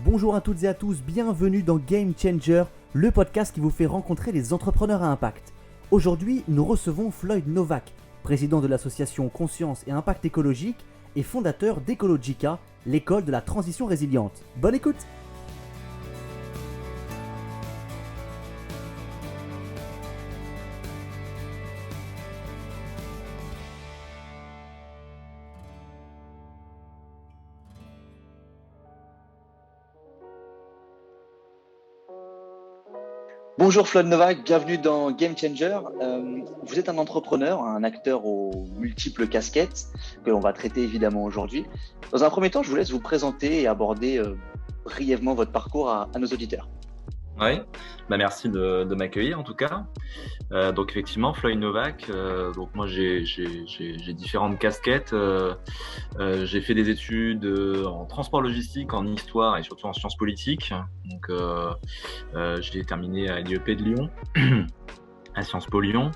Bonjour à toutes et à tous, bienvenue dans Game Changer, le podcast qui vous fait rencontrer les entrepreneurs à impact. Aujourd'hui, nous recevons Floyd Novak, président de l'association Conscience et Impact Écologique et fondateur d'Ecologica, l'école de la transition résiliente. Bonne écoute! Bonjour Floyd Novak, bienvenue dans Game Changer. Vous êtes un entrepreneur, un acteur aux multiples casquettes que l'on va traiter évidemment aujourd'hui. Dans un premier temps, je vous laisse vous présenter et aborder brièvement votre parcours à nos auditeurs. Oui, merci de m'accueillir en tout cas. Donc effectivement, Floyd Novak, donc moi j'ai différentes casquettes. J'ai fait des études en transport logistique, en histoire et surtout en sciences politiques. Donc j'ai terminé à l'IEP de Lyon, à Sciences Po Lyon.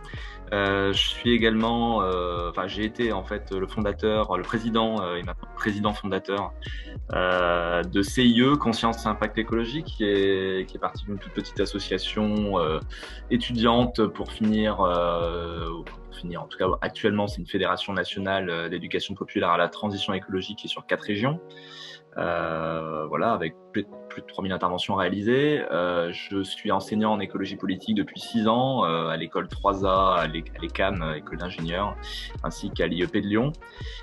Je suis également, j'ai été en fait le fondateur, le président et maintenant président fondateur de CIE, Conscience et Impact Écologique, qui est partie d'une toute petite association étudiante pour finir, en tout cas actuellement c'est une fédération nationale d'éducation populaire à la transition écologique qui est sur 4 régions. Avec plus de 3000 interventions réalisées. Je suis enseignant en écologie politique depuis 6 ans à l'école 3A, à l'ECAM, école d'ingénieurs, ainsi qu'à l'IEP de Lyon.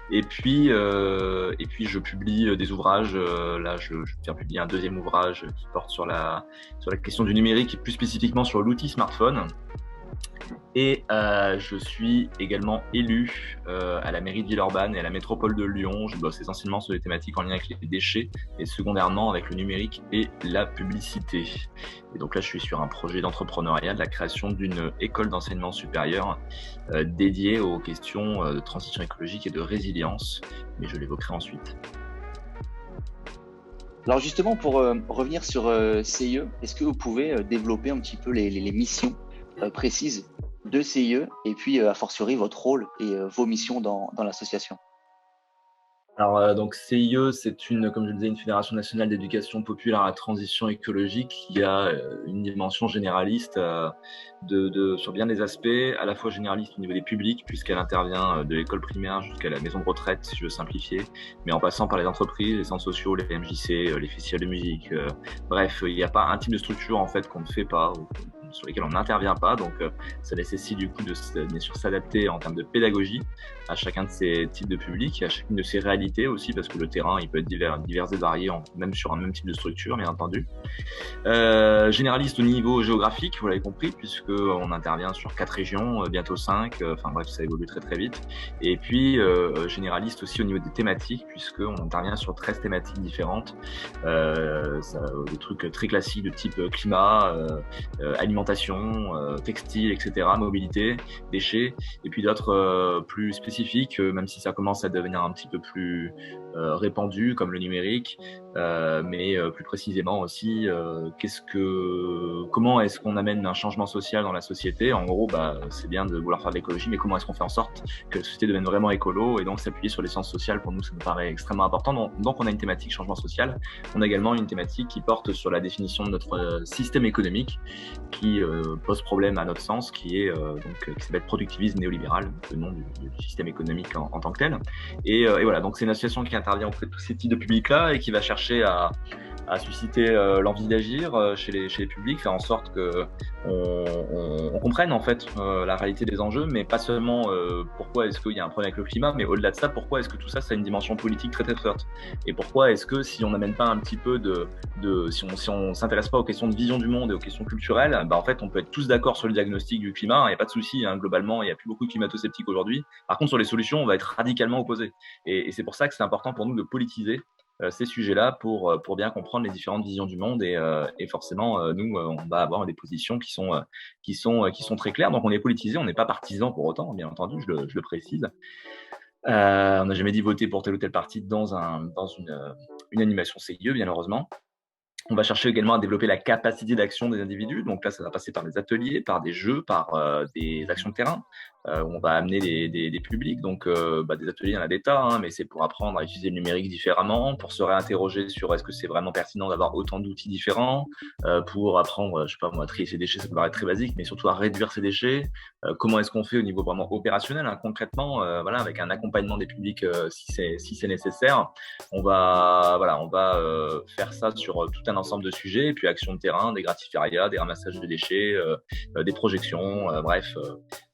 Et puis je publie des ouvrages. Là, je viens publier un deuxième ouvrage qui porte sur la question du numérique et plus spécifiquement sur l'outil smartphone. Et je suis également élu à la mairie de Villeurbanne et à la métropole de Lyon. Je bosse essentiellement sur des thématiques en lien avec les déchets et secondairement avec le numérique et la publicité. Et donc là, je suis sur un projet d'entrepreneuriat de la création d'une école d'enseignement supérieur dédiée aux questions de transition écologique et de résilience, mais je l'évoquerai ensuite. Alors justement, pour revenir sur CIE, est-ce que vous pouvez développer un petit peu les missions précises de CIE et puis a fortiori votre rôle et vos missions dans l'association? Alors donc CIE, c'est comme je le disais, une fédération nationale d'éducation populaire à la transition écologique qui a une dimension généraliste sur bien des aspects, à la fois généraliste au niveau des publics, puisqu'elle intervient de l'école primaire jusqu'à la maison de retraite, si je veux simplifier, mais en passant par les entreprises, les centres sociaux, les MJC, les festivals de musique. Bref, il n'y a pas un type de structure en fait qu'on ne fait pas ou sur lesquels on n'intervient pas, donc ça nécessite du coup de bien sûr s'adapter en termes de pédagogie à chacun de ces types de publics et à chacune de ces réalités aussi, parce que le terrain il peut être divers et varié, même sur un même type de structure, bien entendu. Généraliste au niveau géographique, vous l'avez compris, puisque on intervient sur 4 régions, bientôt 5, ça évolue très très vite. Et puis généraliste aussi au niveau des thématiques, puisque on intervient sur 13 thématiques différentes, des trucs très classiques de type climat, alimentation, textile, etc., mobilité, déchets, et puis d'autres plus spécifiques, même si ça commence à devenir un petit peu plus répandu, comme le numérique, mais plus précisément aussi, comment est-ce qu'on amène un changement social dans la société? En gros, c'est bien de vouloir faire de l'écologie, mais comment est-ce qu'on fait en sorte que la société devienne vraiment écolo? Et donc s'appuyer sur les sciences sociales, pour nous, ça nous paraît extrêmement important. Donc on a une thématique changement social. On a également une thématique qui porte sur la définition de notre système économique, qui pose problème à notre sens, qui s'appelle productivisme néolibéral, le nom du système économique en tant que tel. Et voilà, donc c'est une association qui intervient auprès de tous ces types de publics-là et qui va chercher à susciter l'envie d'agir chez les publics, faire en sorte que on comprenne en fait la réalité des enjeux, mais pas seulement pourquoi est-ce qu'il y a un problème avec le climat, mais au-delà de ça, pourquoi est-ce que tout ça, ça a une dimension politique très très forte, et pourquoi est-ce que si on n'amène pas un petit peu si on s'intéresse pas aux questions de vision du monde et aux questions culturelles, en fait on peut être tous d'accord sur le diagnostic du climat, il n'y a pas de souci, globalement il n'y a plus beaucoup de climato-sceptiques aujourd'hui. Par contre sur les solutions on va être radicalement opposés, et c'est pour ça que c'est important pour nous de politiser ces sujets-là pour bien comprendre les différentes visions du monde, et forcément nous on va avoir des positions qui sont très claires. Donc on est politisé, on n'est pas partisan pour autant, bien entendu, je le précise. On n'a jamais dit voter pour tel ou tel parti dans une animation CIE, bien heureusement. On va chercher également à développer la capacité d'action des individus. Donc là, ça va passer par des ateliers, par des jeux, par des actions de terrain. Où on va amener des publics. Donc, des ateliers, il y en a des tas, hein, mais c'est pour apprendre à utiliser le numérique différemment, pour se réinterroger sur est-ce que c'est vraiment pertinent d'avoir autant d'outils différents, pour apprendre, je sais pas moi, à trier ses déchets, ça peut paraître très basique, mais surtout à réduire ses déchets. Comment est-ce qu'on fait au niveau vraiment opérationnel, hein, concrètement, avec un accompagnement des publics si c'est nécessaire. On va faire ça sur tout un ensemble de sujets, et puis actions de terrain, des gratifériats, des ramassages de déchets, des projections,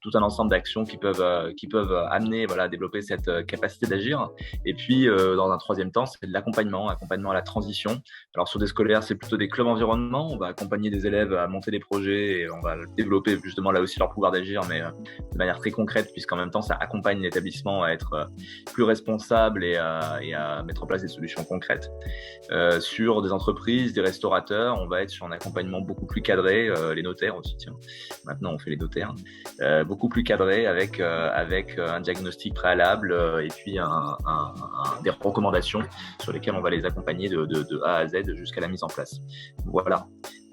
tout un ensemble d'actions qui peuvent amener à développer cette capacité d'agir. Et puis, dans un troisième temps, c'est de l'accompagnement à la transition. Alors, sur des scolaires, c'est plutôt des clubs environnement. On va accompagner des élèves à monter des projets et on va développer justement là aussi leur pouvoir d'agir, mais de manière très concrète, puisqu'en même temps, ça accompagne l'établissement à être plus responsable et à mettre en place des solutions concrètes. Sur des entreprises, des restaurateurs, on va être sur un accompagnement beaucoup plus cadré, les notaires aussi, tiens. Maintenant, on fait les notaires. Beaucoup plus cadré avec un diagnostic préalable et puis des recommandations sur lesquelles on va les accompagner de A à Z jusqu'à la mise en place. Voilà.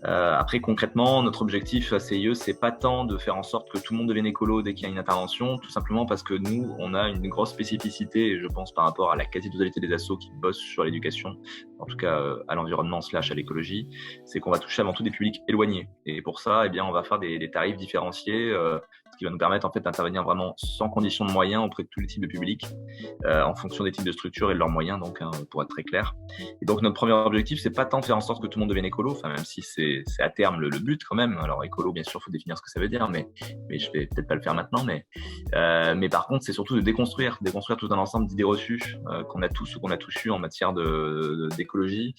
Après, concrètement, notre objectif à CIE, c'est pas tant de faire en sorte que tout le monde devienne écolo dès qu'il y a une intervention, tout simplement parce que nous, on a une grosse spécificité, je pense, par rapport à la quasi-totalité des assos qui bossent sur l'éducation, en tout cas à l'environnement / à l'écologie, c'est qu'on va toucher avant tout des publics éloignés. Et pour ça, on va faire des tarifs différenciés, ce qui va nous permettre en fait d'intervenir vraiment sans condition de moyens auprès de tous les types de publics, en fonction des types de structures et de leurs moyens, donc pour être très clair. Et donc notre premier objectif, c'est pas tant de faire en sorte que tout le monde devienne écolo, enfin même si c'est à terme le but quand même. Alors écolo, bien sûr, il faut définir ce que ça veut dire, mais je vais peut-être pas le faire maintenant. Mais par contre, c'est surtout de déconstruire tout un ensemble d'idées reçues qu'on a tous eu en matière d'écologie.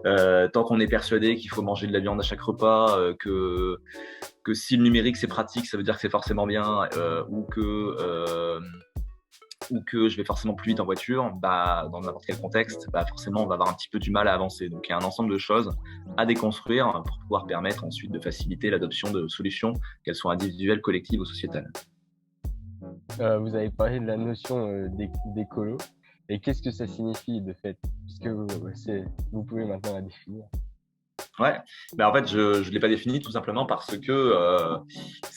Tant qu'on est persuadé qu'il faut manger de la viande à chaque repas, que si le numérique c'est pratique, ça veut dire que c'est forcément bien, ou que je vais forcément plus vite en voiture, dans n'importe quel contexte, forcément on va avoir un petit peu du mal à avancer. Donc il y a un ensemble de choses à déconstruire pour pouvoir permettre ensuite de faciliter l'adoption de solutions, qu'elles soient individuelles, collectives ou sociétales. Vous avez parlé de la notion d'écolo. Et qu'est-ce que ça signifie de fait? Puisque vous pouvez maintenant la définir. Ouais, en fait, je l'ai pas défini tout simplement parce que,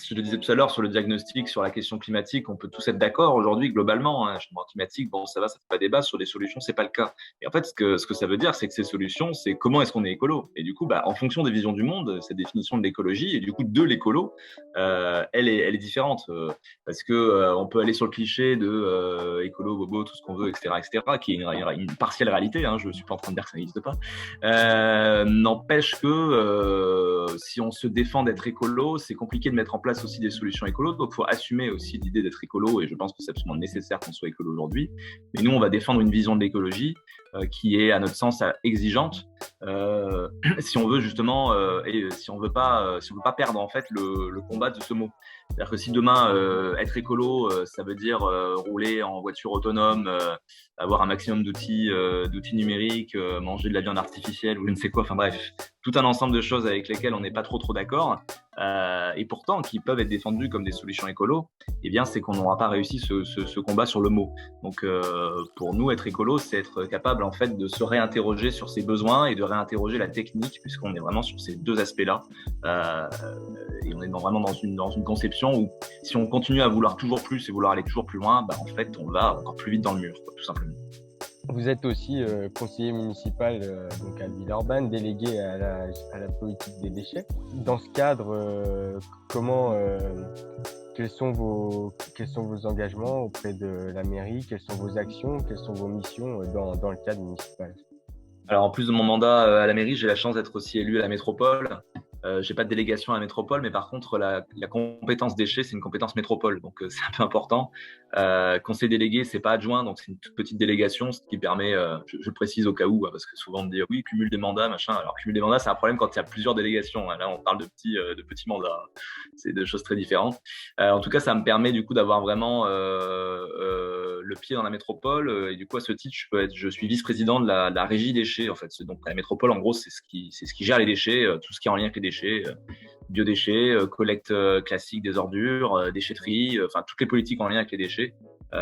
je le disais tout à l'heure sur le diagnostic, sur la question climatique, on peut tous être d'accord aujourd'hui globalement. Changement climatique, bon, ça fait pas débat. Sur les solutions, c'est pas le cas. Et en fait, ce que ça veut dire, c'est que ces solutions, c'est comment est-ce qu'on est écolo. Et du coup, en fonction des visions du monde, cette définition de l'écologie et du coup de l'écolo, elle est différente parce que on peut aller sur le cliché de écolo, bobo, tout ce qu'on veut, etc., qui est une partielle réalité. Je suis pas en train de dire que ça n'existe pas. N'empêche que si on se défend d'être écolo, c'est compliqué de mettre en place aussi des solutions écolo. Donc, il faut assumer aussi l'idée d'être écolo. Et je pense que c'est absolument nécessaire qu'on soit écolo aujourd'hui. Mais nous, on va défendre une vision de l'écologie qui est, à notre sens, exigeante. Si on veut justement et si on veut pas perdre en fait le combat de ce mot. C'est-à-dire que si demain être écolo, ça veut dire rouler en voiture autonome, avoir un maximum d'outils numériques, manger de la viande artificielle ou je ne sais quoi, enfin bref, tout un ensemble de choses avec lesquelles on n'est pas trop d'accord et pourtant qui peuvent être défendues comme des solutions écolo, c'est qu'on n'aura pas réussi ce combat sur le mot. Donc pour nous, être écolo, c'est être capable en fait de se réinterroger sur ses besoins et de réinterroger la technique, puisqu'on est vraiment sur ces deux aspects-là et on est vraiment dans une conception où si on continue à vouloir toujours plus et vouloir aller toujours plus loin, en fait on va encore plus vite dans le mur, tout simplement. Vous êtes aussi conseiller municipal donc à Villeurbanne, délégué à la politique des déchets. Dans ce cadre, quels sont vos engagements auprès de la mairie? Quelles sont vos actions? Quelles sont vos missions dans le cadre municipal? Alors, en plus de mon mandat à la mairie, j'ai la chance d'être aussi élu à la métropole. J'ai pas de délégation à la métropole, mais par contre, la compétence déchets, c'est une compétence métropole, donc c'est un peu important. Conseil délégué, c'est pas adjoint, donc c'est une toute petite délégation, ce qui permet, je précise au cas où, parce que souvent on me dit oui, cumul des mandats, machin. Alors, cumul des mandats, c'est un problème quand il y a plusieurs délégations. Là, on parle de petits mandats. C'est deux choses très différentes. En tout cas, ça me permet du coup d'avoir vraiment le pied dans la métropole. Et du coup, à ce titre, je suis vice-président de la régie déchets, en fait. Donc, la métropole, en gros, c'est ce qui gère les déchets, tout ce qui est en lien avec les déchets. Biodéchets, collecte classique des ordures, déchetterie, toutes les politiques en lien avec les déchets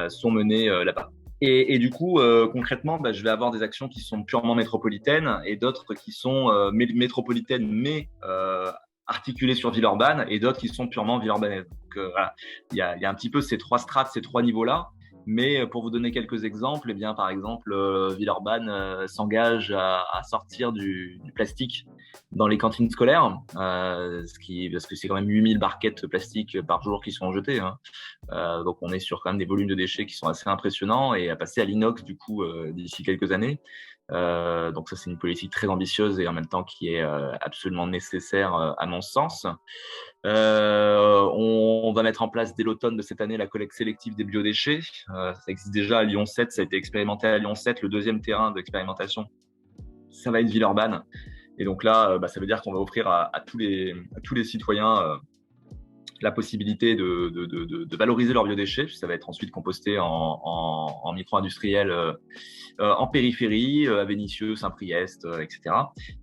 sont menées là-bas. Et du coup, concrètement, je vais avoir des actions qui sont purement métropolitaines et d'autres qui sont métropolitaines mais articulées sur Villeurbanne et d'autres qui sont purement villeurbanaises. Donc voilà, il y a un petit peu ces trois strates, ces trois niveaux-là. Mais pour vous donner quelques exemples, eh bien, par exemple, Villeurbanne s'engage à sortir du plastique dans les cantines scolaires, parce que c'est quand même 8000 barquettes plastiques par jour qui sont jetées. Hein. Donc on est sur quand même des volumes de déchets qui sont assez impressionnants et à passer à l'inox du coup d'ici quelques années. Donc ça c'est une politique très ambitieuse et en même temps qui est absolument nécessaire à mon sens. On va mettre en place dès l'automne de cette année la collecte sélective des biodéchets. Ça existe déjà à Lyon 7, ça a été expérimenté à Lyon 7, le deuxième terrain d'expérimentation. Ça va être Villeurbanne. Et donc là, ça veut dire qu'on va offrir à tous les citoyens la possibilité de valoriser leurs biodéchets. Ça va être ensuite composté en micro-industriel en périphérie, à Vénissieux, Saint-Priest, etc.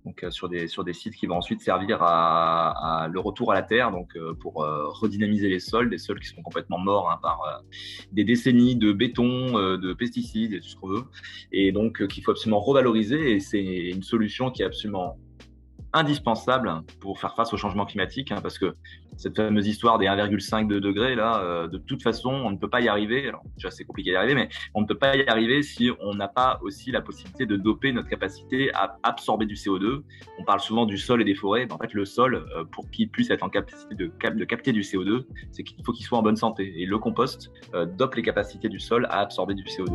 Donc sur des sites qui vont ensuite servir à le retour à la terre, donc pour redynamiser les sols, des sols qui sont complètement morts par des décennies de béton, de pesticides et tout ce qu'on veut, et donc qu'il faut absolument revaloriser. Et c'est une solution qui est absolument indispensable pour faire face au changement climatique, parce que cette fameuse histoire des 1,5 degrés, là, de toute façon, on ne peut pas y arriver. Alors, déjà, c'est compliqué d'y arriver, mais on ne peut pas y arriver si on n'a pas aussi la possibilité de doper notre capacité à absorber du CO2. On parle souvent du sol et des forêts. En fait, le sol, pour qu'il puisse être en capacité de capter du CO2, c'est qu'il faut qu'il soit en bonne santé. Et le compost dope les capacités du sol à absorber du CO2.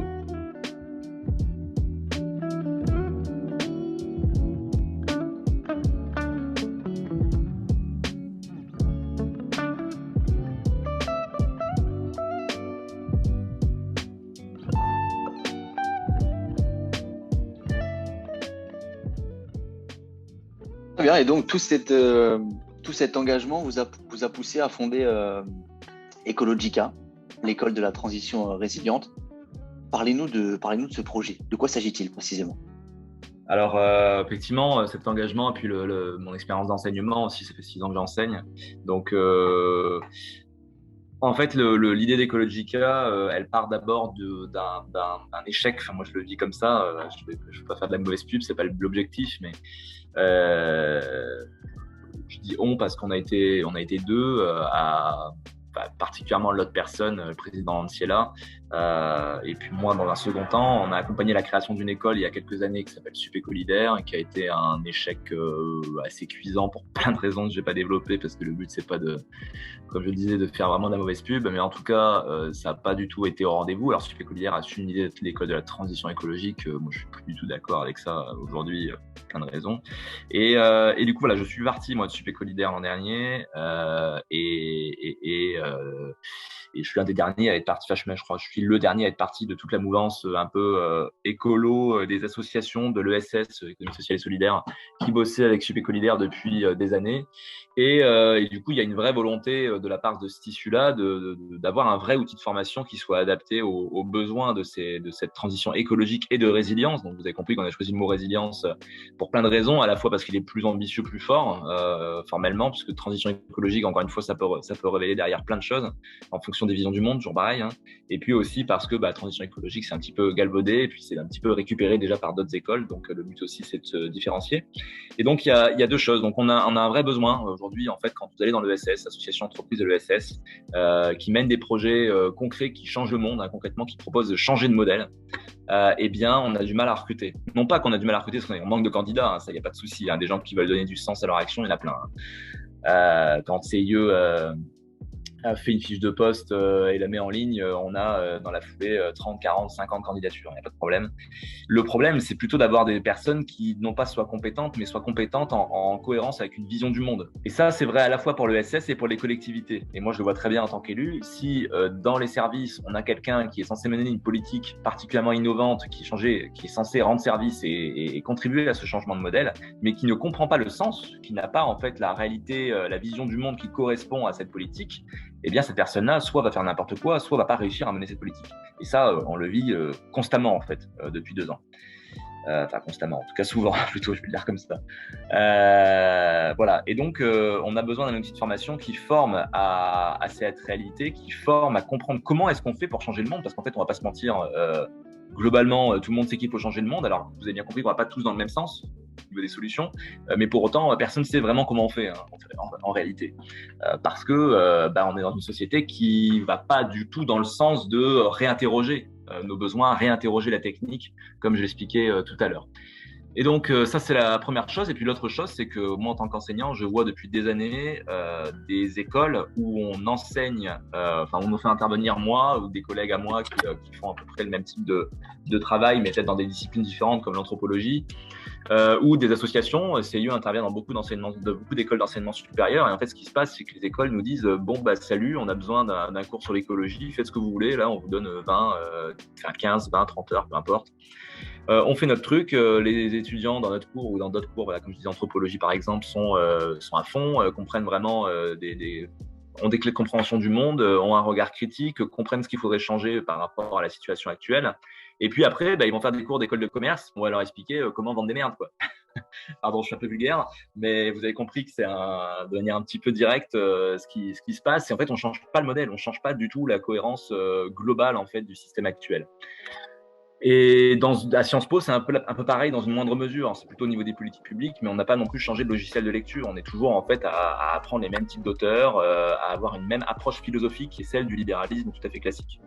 Très bien, et donc tout cet engagement vous a poussé à fonder Ecologica, l'école de la transition résiliente. Parlez-nous de ce projet. De quoi s'agit-il précisément? Alors, effectivement, cet engagement, et puis mon expérience d'enseignement aussi, ça fait 6 ans que j'enseigne. Donc, en fait, l'idée d'Ecologica, elle part d'abord d'un échec. Enfin, moi, je le dis comme ça. Je vais pas faire de la mauvaise pub, c'est pas l'objectif, mais je dis on parce qu'on a été deux particulièrement l'autre personne, le président Anciela, et puis moi dans un second temps. On a accompagné la création d'une école il y a quelques années qui s'appelle Supécolidaire, qui a été un échec assez cuisant pour plein de raisons que je vais pas développer, parce que le but c'est pas de, comme je le disais, de faire vraiment de la mauvaise pub, mais en tout cas ça n'a pas du tout été au rendez-vous. Alors Supécolidaire a su une idée d'être l'école de la transition écologique, moi je suis plus du tout d'accord avec ça aujourd'hui, plein de raisons, et du coup voilà, je suis parti moi de Supécolidaire l'an dernier, et je suis un des derniers à être parti, enfin, je crois, je suis le dernier à être parti de toute la mouvance un peu écolo des associations de l'ESS, Économie sociale et solidaire, qui bossait avec Supécolidaire depuis des années. Et du coup, il y a une vraie volonté de la part de ce tissu-là d'avoir un vrai outil de formation qui soit adapté aux besoins de cette transition écologique et de résilience. Donc, vous avez compris qu'on a choisi le mot résilience pour plein de raisons, à la fois parce qu'il est plus ambitieux, plus fort formellement, puisque transition écologique, encore une fois, ça peut révéler derrière plein de choses en fonction des visions du monde, toujours pareil. Hein. Et puis aussi parce que transition écologique, c'est un petit peu galvaudé, et puis c'est un petit peu récupéré déjà par d'autres écoles. Donc, le but aussi, c'est de se différencier. Et donc, il y a deux choses. Donc, on a un vrai besoin aujourd'hui, en fait, quand vous allez dans l'ESS, association entreprise de l'ESS, qui mène des projets concrets qui changent le monde, concrètement, qui proposent de changer de modèle, eh bien, on a du mal à recruter. Non pas qu'on a du mal à recruter parce qu'on manque de candidats, ça, il n'y a pas de souci. Des gens qui veulent donner du sens à leur action, il y en a plein. Quand CIE fait une fiche de poste et la met en ligne, on a dans la foulée 30, 40, 50 candidatures, il n'y a pas de problème. Le problème, c'est plutôt d'avoir des personnes qui non pas soient compétentes, mais soient compétentes en cohérence avec une vision du monde. Et ça, c'est vrai à la fois pour le SS et pour les collectivités. Et moi, je le vois très bien en tant qu'élu. Si dans les services, on a quelqu'un qui est censé mener une politique particulièrement innovante, qui est censé rendre service et contribuer à ce changement de modèle, mais qui ne comprend pas le sens, qui n'a pas en fait la réalité, la vision du monde qui correspond à cette politique, eh bien cette personne-là soit va faire n'importe quoi, soit va pas réussir à mener cette politique. Et ça, on le vit constamment en fait depuis 2 ans. Enfin constamment, en tout cas souvent plutôt, je vais le dire comme ça. Voilà. Et donc on a besoin d'un outil de formation qui forme à cette réalité, qui forme à comprendre comment est-ce qu'on fait pour changer le monde, parce qu'en fait on va pas se mentir. globalement, tout le monde sait qu'il faut changer le monde. Alors, vous avez bien compris qu'on ne va pas tous dans le même sens au niveau des solutions, mais pour autant, personne ne sait vraiment comment on fait, hein, en réalité. Parce que on est dans une société qui ne va pas du tout dans le sens de réinterroger nos besoins, réinterroger la technique, comme je l'expliquais tout à l'heure. Et donc, ça, c'est la première chose. Et puis, l'autre chose, c'est que moi, en tant qu'enseignant, je vois depuis des années des écoles où on enseigne, on nous fait intervenir moi ou des collègues à moi qui font à peu près le même type de travail, mais peut-être dans des disciplines différentes comme l'anthropologie, ou des associations. CIE intervient dans beaucoup d'écoles d'enseignement supérieur. Et en fait, ce qui se passe, c'est que les écoles nous disent salut, on a besoin d'un cours sur l'écologie, faites ce que vous voulez. Là, on vous donne 15, 20, 30 heures, peu importe. On fait notre truc, les étudiants dans notre cours ou dans d'autres cours, voilà, comme je disais, anthropologie par exemple, sont à fond, comprennent vraiment ont des clés de compréhension du monde, ont un regard critique, comprennent ce qu'il faudrait changer par rapport à la situation actuelle. Et puis après, ils vont faire des cours d'école de commerce, on va leur expliquer comment vendre des merdes, quoi. Pardon, je suis un peu vulgaire, mais vous avez compris que c'est de manière un petit peu directe ce qui se passe. Et en fait, on change pas le modèle, on change pas du tout la cohérence globale en fait du système actuel. Et à Sciences Po, c'est un peu pareil dans une moindre mesure. C'est plutôt au niveau des politiques publiques, mais on n'a pas non plus changé de logiciel de lecture. On est toujours en fait à apprendre les mêmes types d'auteurs, à avoir une même approche philosophique qui est celle du libéralisme tout à fait classique.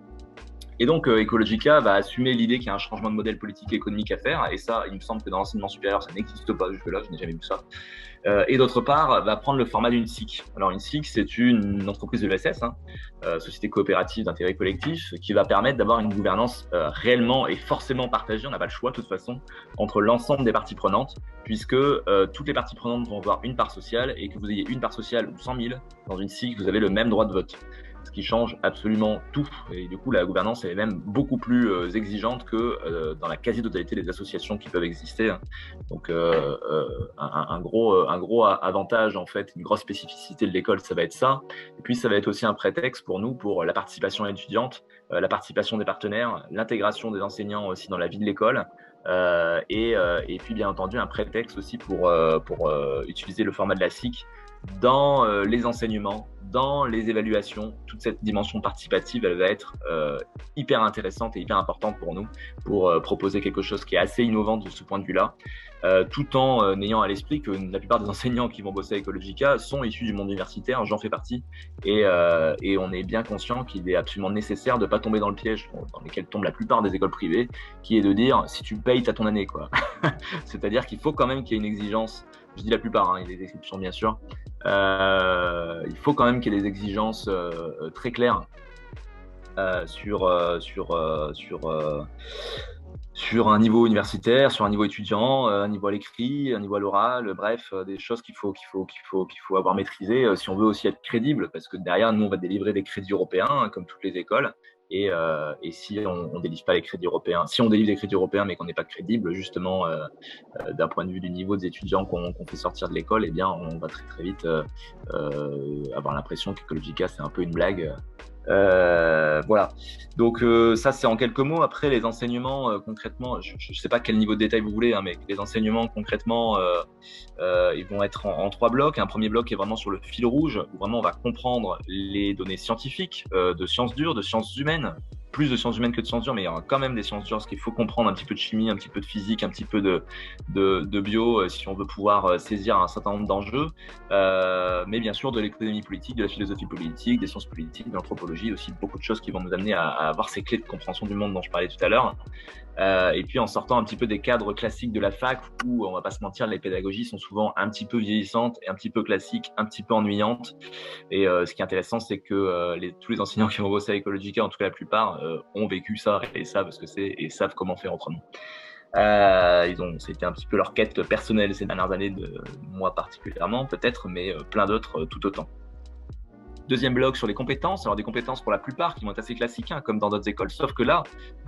Et donc, Ecologica va assumer l'idée qu'il y a un changement de modèle politique et économique à faire. Et ça, il me semble que dans l'enseignement supérieur, ça n'existe pas jusque-là, je n'ai jamais vu ça. Et d'autre part, va prendre le format d'une SIC. Alors, une SIC, c'est une entreprise de l'ESS, Société coopérative d'intérêt collectif, qui va permettre d'avoir une gouvernance réellement et forcément partagée, on n'a pas le choix de toute façon, entre l'ensemble des parties prenantes, puisque toutes les parties prenantes vont avoir une part sociale, et que vous ayez une part sociale ou 100 000, dans une SIC, vous avez le même droit de vote. Ce qui change absolument tout. Et du coup, la gouvernance est même beaucoup plus exigeante que dans la quasi-totalité des associations qui peuvent exister. Donc, un gros avantage, en fait, une grosse spécificité de l'école, ça va être ça. Et puis, ça va être aussi un prétexte pour nous, pour la participation étudiante, la participation des partenaires, l'intégration des enseignants aussi dans la vie de l'école. Et puis, bien entendu, un prétexte aussi pour utiliser le format de la SIC dans les enseignements, dans les évaluations. Toute cette dimension participative, elle va être hyper intéressante et hyper importante pour nous, pour proposer quelque chose qui est assez innovant de ce point de vue-là, tout en ayant à l'esprit que la plupart des enseignants qui vont bosser à Ecologica sont issus du monde universitaire, j'en fais partie, et on est bien conscient qu'il est absolument nécessaire de ne pas tomber dans le piège dans lequel tombent la plupart des écoles privées, qui est de dire si tu payes, t'as ton année, quoi. C'est-à-dire qu'il faut quand même qu'il y ait une exigence. Je dis la plupart, il y a des exceptions bien sûr. Il faut quand même qu'il y ait des exigences très claires sur un niveau universitaire, sur un niveau étudiant, un niveau à l'écrit, un niveau à l'oral, bref, des choses qu'il faut avoir maîtrisées si on veut aussi être crédible, parce que derrière, nous, on va délivrer des crédits européens, comme toutes les écoles. Et si on délivre pas les crédits européens, si on délivre des crédits européens mais qu'on n'est pas crédible, justement, d'un point de vue du niveau des étudiants qu'on fait sortir de l'école, eh bien, on va très très vite avoir l'impression qu'Ecologica, c'est un peu une blague. Voilà. Donc ça, c'est en quelques mots. Après, les enseignements concrètement, je ne sais pas quel niveau de détail vous voulez, mais les enseignements concrètement, ils vont être en 3 blocs. Un premier bloc est vraiment sur le fil rouge, où vraiment on va comprendre les données scientifiques, de sciences dures, de sciences humaines, plus de sciences humaines que de sciences dures, mais il y aura quand même des sciences dures, parce qu'il faut comprendre un petit peu de chimie, un petit peu de physique, un petit peu de bio, si on veut pouvoir saisir un certain nombre d'enjeux, mais bien sûr de l'économie politique, de la philosophie politique, des sciences politiques, de l'anthropologie, aussi beaucoup de choses qui vont nous amener à avoir ces clés de compréhension du monde dont je parlais tout à l'heure. Et puis en sortant un petit peu des cadres classiques de la fac, où on va pas se mentir, les pédagogies sont souvent un petit peu vieillissantes et un petit peu classiques, un petit peu ennuyantes. Et ce qui est intéressant, c'est que tous les enseignants qui vont bosser à Ecologica, en tout cas la plupart, ont vécu ça et savent ce que c'est et savent comment faire autrement. C'était un petit peu leur quête personnelle ces dernières années, de moi particulièrement peut-être, mais plein d'autres tout autant. Deuxième bloc sur les compétences. Alors des compétences pour la plupart qui vont être assez classiques, comme dans d'autres écoles, sauf que là,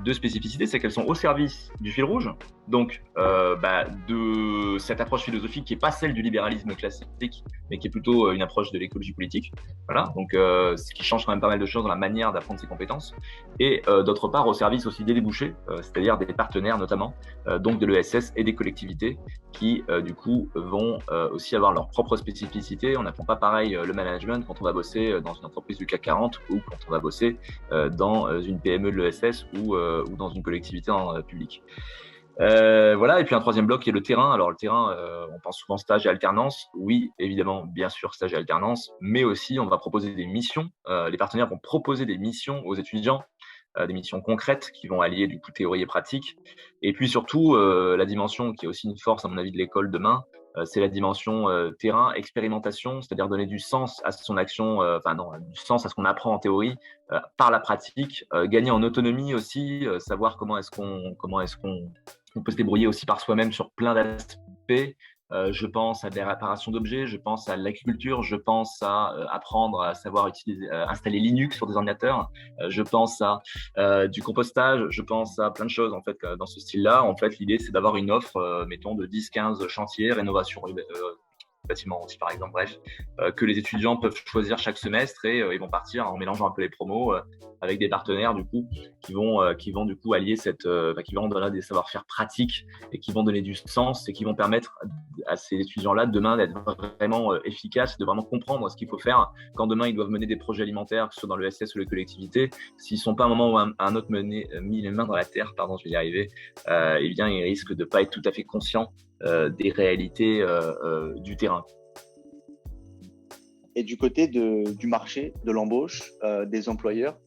deux spécificités, c'est qu'elles sont au service du fil rouge, donc de cette approche philosophique qui n'est pas celle du libéralisme classique, mais qui est plutôt une approche de l'écologie politique. Voilà, donc ce qui change quand même pas mal de choses dans la manière d'apprendre ces compétences. Et d'autre part, au service aussi des débouchés, c'est-à-dire des partenaires notamment, donc de l'ESS et des collectivités, qui du coup vont aussi avoir leur propre spécificité. On n'apprend pas pareil le management quand on va bosser bosser dans une entreprise du CAC 40 ou quand on va bosser dans une PME de l'ESS ou dans une collectivité publique. Voilà, et puis un troisième bloc qui est le terrain. Alors le terrain, on pense souvent stage et alternance. Oui, évidemment, bien sûr, stage et alternance, mais aussi on va proposer des missions. Les partenaires vont proposer des missions aux étudiants, des missions concrètes qui vont allier du coup théorie et pratique. Et puis surtout, la dimension qui est aussi une force à mon avis de l'école demain, c'est la dimension terrain, expérimentation, c'est-à-dire donner du sens à son action, du sens à ce qu'on apprend en théorie par la pratique, gagner en autonomie aussi, savoir comment est-ce qu'on peut se débrouiller aussi par soi-même sur plein d'aspects. Je pense à des réparations d'objets, je pense à l'agriculture, je pense à apprendre à savoir installer Linux sur des ordinateurs, je pense à du compostage, je pense à plein de choses en fait dans ce style-là. En fait, l'idée c'est d'avoir une offre, mettons de 10-15 chantiers, rénovation bâtiment aussi par exemple, bref, que les étudiants peuvent choisir chaque semestre et ils vont partir en mélangeant un peu les promos avec des partenaires du coup qui vont du coup allier qui vont donner des savoir-faire pratiques et qui vont donner du sens et qui vont permettre à ces étudiants-là demain d'être vraiment efficaces, de vraiment comprendre ce qu'il faut faire quand demain ils doivent mener des projets alimentaires, que ce soit dans le SS ou les collectivités. S'ils sont pas à un moment ou à un autre mis les mains dans la terre, je vais y arriver, eh bien ils risquent de pas être tout à fait conscients des réalités du terrain. Et du côté du marché, de l'embauche, des employeurs,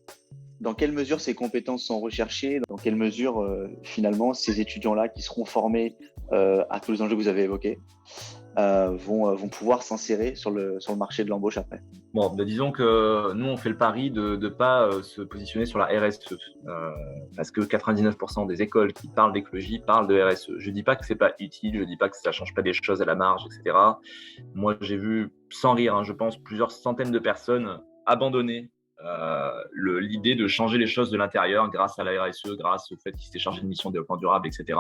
dans quelle mesure ces compétences sont recherchées, dans quelle mesure finalement ces étudiants-là qui seront formés à tous les enjeux que vous avez évoqués vont pouvoir s'insérer sur le marché de l'embauche après? Bon, disons que nous, on fait le pari de ne pas se positionner sur la RSE, parce que 99% des écoles qui parlent d'écologie parlent de RSE. Je dis pas que c'est pas utile, je dis pas que ça change pas des choses à la marge, etc. Moi, j'ai vu, sans rire, je pense, plusieurs centaines de personnes abandonner l'idée de changer les choses de l'intérieur grâce à la RSE, grâce au fait qu'ils s'étaient chargés de mission de développement durable, etc.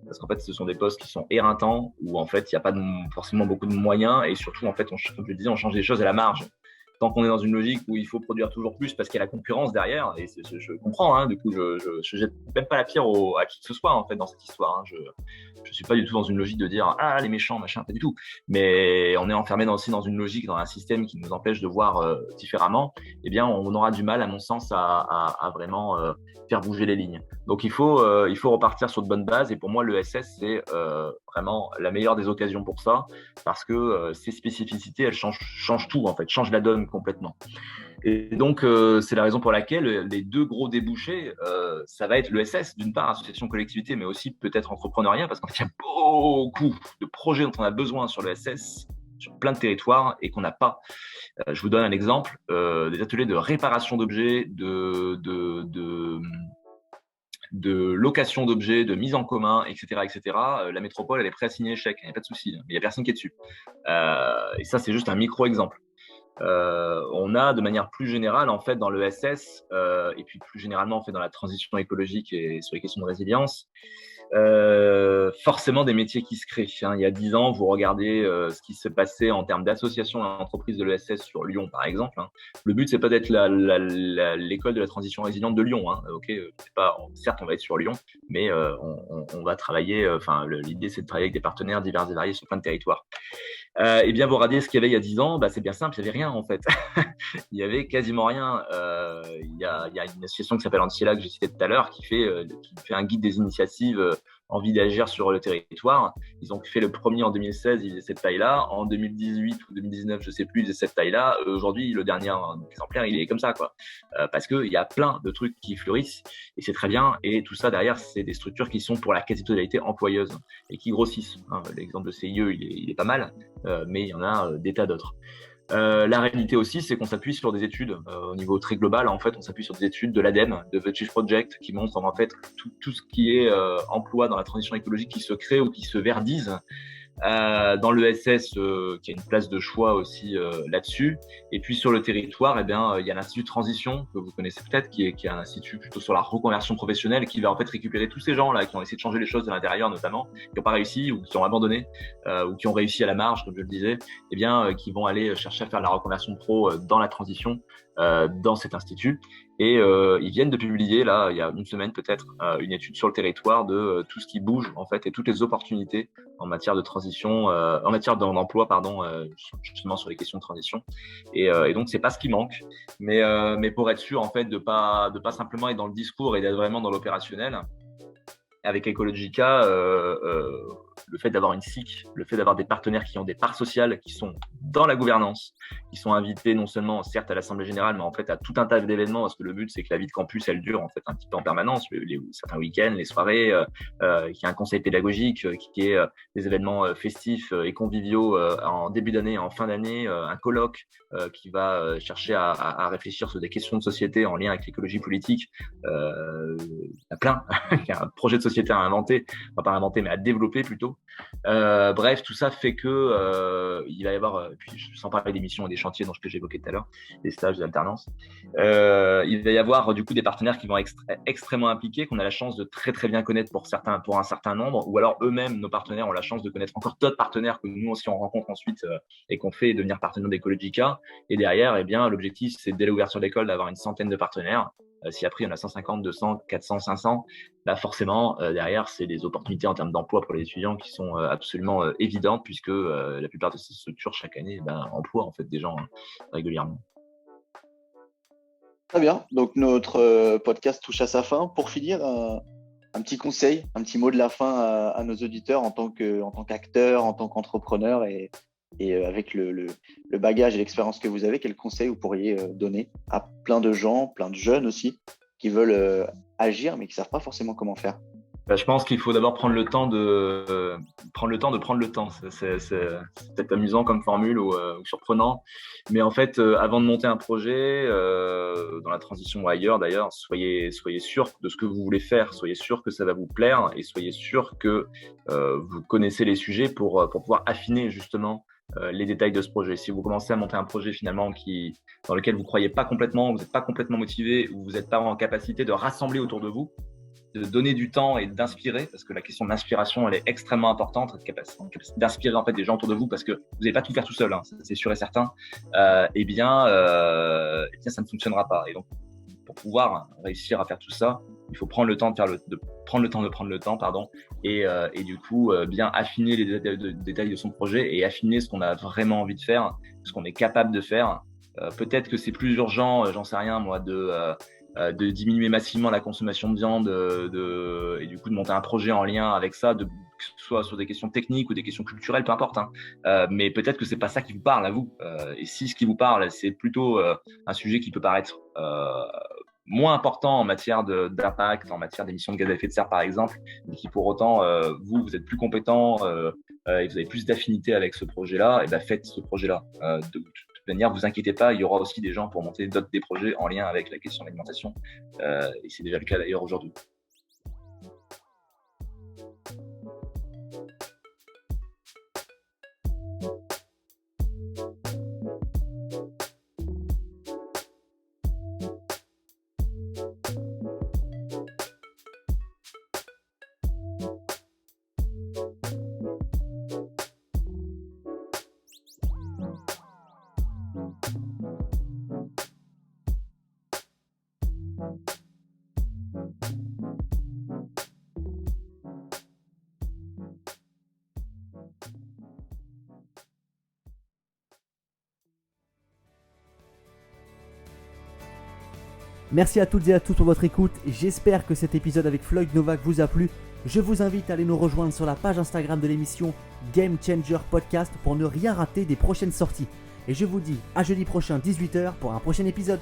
Parce qu'en fait, ce sont des postes qui sont éreintants, où en fait, il n'y a pas forcément beaucoup de moyens, et surtout, en fait, comme je le disais, on change les choses à la marge. Tant qu'on est dans une logique où il faut produire toujours plus parce qu'il y a la concurrence derrière, et je comprends, du coup, je jette même pas la pierre à qui que ce soit, en fait, dans cette histoire. Je suis pas du tout dans une logique de dire « Ah, les méchants, machin », pas du tout. Mais on est enfermé aussi dans une logique, dans un système qui nous empêche de voir différemment. Eh bien, on aura du mal, à mon sens, à vraiment faire bouger les lignes. Donc, il faut repartir sur de bonnes bases. Et pour moi, l'ESS, c'est vraiment la meilleure des occasions pour ça, parce que ces spécificités, elles changent tout, en fait, changent la donne complètement. Et donc, c'est la raison pour laquelle les deux gros débouchés, ça va être l'ESS, d'une part, association collectivité, mais aussi peut-être entrepreneuriat, parce qu'en fait, il y a beaucoup de projets dont on a besoin sur l'ESS, sur plein de territoires, et qu'on n'a pas. Je vous donne un exemple, des ateliers de réparation d'objets, de location d'objets, de mise en commun, etc., etc. La métropole, elle est prête à signer les chèques, il n'y a pas de souci, mais il n'y a personne qui est dessus. Et ça, c'est juste un micro-exemple. On a de manière plus générale en fait dans l'ESS et puis plus généralement en fait dans la transition écologique et sur les questions de résilience, forcément des métiers qui se créent. Il y a 10 ans, vous regardez ce qui se passait en termes d'associations et d'entreprises de l'ESS sur Lyon par exemple. Le but c'est pas d'être l'école de la transition résiliente de Lyon. C'est pas, certes on va être sur Lyon, mais on va travailler. L'idée c'est de travailler avec des partenaires divers et variés sur plein de territoires. Eh bien, vous regardez ce qu'il y avait il y a 10 ans, c'est bien simple, il n'y avait rien en fait. Il y avait quasiment rien. Il y a une association qui s'appelle Anciela que j'ai citée tout à l'heure qui fait un guide des initiatives envie d'agir sur le territoire. Ils ont fait le premier en 2016, ils faisaient cette taille-là. En 2018 ou 2019, je sais plus, ils faisaient cette taille-là. Aujourd'hui, le dernier exemplaire, il est comme ça, quoi. Parce qu'il y a plein de trucs qui fleurissent et c'est très bien. Et tout ça, derrière, c'est des structures qui sont pour la quasi-totalité employeuses et qui grossissent. L'exemple de CIE, il est pas mal, mais il y en a des tas d'autres. La réalité aussi, c'est qu'on s'appuie sur des études au niveau très global. En fait, on s'appuie sur des études de l'ADEME, de The Chief Project, qui montrent en fait tout ce qui est emploi dans la transition écologique qui se crée ou qui se verdise. Dans l'ESS, qui a une place de choix aussi là-dessus. Et puis sur le territoire, il y a l'Institut de Transition, que vous connaissez peut-être, qui est un institut plutôt sur la reconversion professionnelle, qui va en fait récupérer tous ces gens-là qui ont essayé de changer les choses de l'intérieur notamment, qui n'ont pas réussi ou qui ont abandonné, ou qui ont réussi à la marge, comme je le disais, qui vont aller chercher à faire de la reconversion pro dans la transition, dans cet institut. Et ils viennent de publier, là, il y a une semaine peut-être, une étude sur le territoire de tout ce qui bouge, en fait, et toutes les opportunités en matière de transition, en matière d'emploi, pardon, justement sur les questions de transition. Et donc, c'est pas ce qui manque. Mais pour être sûr, en fait, de pas simplement être dans le discours et d'être vraiment dans l'opérationnel, avec Ecologica, le fait d'avoir une SIC, le fait d'avoir des partenaires qui ont des parts sociales, qui sont dans la gouvernance, qui sont invités non seulement, certes, à l'Assemblée Générale, mais en fait à tout un tas d'événements, parce que le but, c'est que la vie de campus, elle dure en fait un petit peu en permanence, certains week-ends, les soirées, qu'il y ait un conseil pédagogique, qu'il y ait des événements festifs et conviviaux en début d'année, en fin d'année, un colloque qui va chercher à réfléchir sur des questions de société en lien avec l'écologie politique. Il y en a plein. Il y a un projet de société à inventer, enfin pas à inventer, mais à développer plutôt. Bref, tout ça fait que il va y avoir, puis sans parler des missions et des chantiers dont que j'évoquais tout à l'heure, des stages d'alternance, il va y avoir du coup des partenaires qui vont être extrêmement impliqués, qu'on a la chance de très très bien connaître pour un certain nombre, ou alors eux-mêmes, nos partenaires, ont la chance de connaître encore d'autres partenaires que nous aussi on rencontre ensuite et qu'on fait devenir partenaires d'Ecologica. Et derrière, eh bien, l'objectif, c'est dès l'ouverture de l'école d'avoir une centaine de partenaires. Si après il y en a 150, 200, 400, 500, là forcément derrière c'est des opportunités en termes d'emploi pour les étudiants qui sont absolument évidentes, puisque la plupart de ces structures chaque année emploient en fait des gens régulièrement. Très bien, donc notre podcast touche à sa fin. Pour finir, un petit conseil, un petit mot de la fin à nos auditeurs en tant qu'acteur, en tant qu'entrepreneur et avec le bagage et l'expérience que vous avez, quel conseil vous pourriez donner à plein de gens, plein de jeunes aussi, qui veulent agir mais qui ne savent pas forcément comment faire? Je pense qu'il faut d'abord prendre le temps de prendre le temps. C'est peut-être amusant comme formule ou surprenant, mais en fait, avant de monter un projet, dans la transition ou ailleurs d'ailleurs, soyez sûr de ce que vous voulez faire, soyez sûr que ça va vous plaire et soyez sûr que vous connaissez les sujets pour pouvoir affiner justement les détails de ce projet. Si vous commencez à monter un projet finalement dans lequel vous croyez pas complètement, vous n'êtes pas complètement motivé, ou vous n'êtes pas en capacité de rassembler autour de vous, de donner du temps et d'inspirer, parce que la question de l'inspiration, elle est extrêmement importante, être capacité d'inspirer en fait des gens autour de vous, parce que vous n'allez pas tout faire tout seul, hein, c'est sûr et certain. Eh bien, ça ne fonctionnera pas. Et donc, pour pouvoir réussir à faire tout ça, il faut prendre le temps de prendre le temps, et du coup bien affiner les détails de son projet et affiner ce qu'on a vraiment envie de faire, ce qu'on est capable de faire. Peut-être que c'est plus urgent, j'en sais rien moi, de diminuer massivement la consommation de viande et du coup de monter un projet en lien avec ça, que ce soit sur des questions techniques ou des questions culturelles, peu importe, hein. Mais peut-être que c'est pas ça qui vous parle à vous. Et si ce qui vous parle, c'est plutôt un sujet qui peut paraître moins important en matière d'impact, en matière d'émissions de gaz à effet de serre par exemple, mais qui pour autant, vous êtes plus compétent et vous avez plus d'affinité avec ce projet-là, et ben faites ce projet-là. De toute manière, vous inquiétez pas, il y aura aussi des gens pour monter des projets en lien avec la question de l'alimentation, et c'est déjà le cas d'ailleurs aujourd'hui. Merci à toutes et à tous pour votre écoute. J'espère que cet épisode avec Floyd Novak vous a plu. Je vous invite à aller nous rejoindre sur la page Instagram de l'émission Game Changer Podcast pour ne rien rater des prochaines sorties. Et je vous dis à jeudi prochain 18h pour un prochain épisode.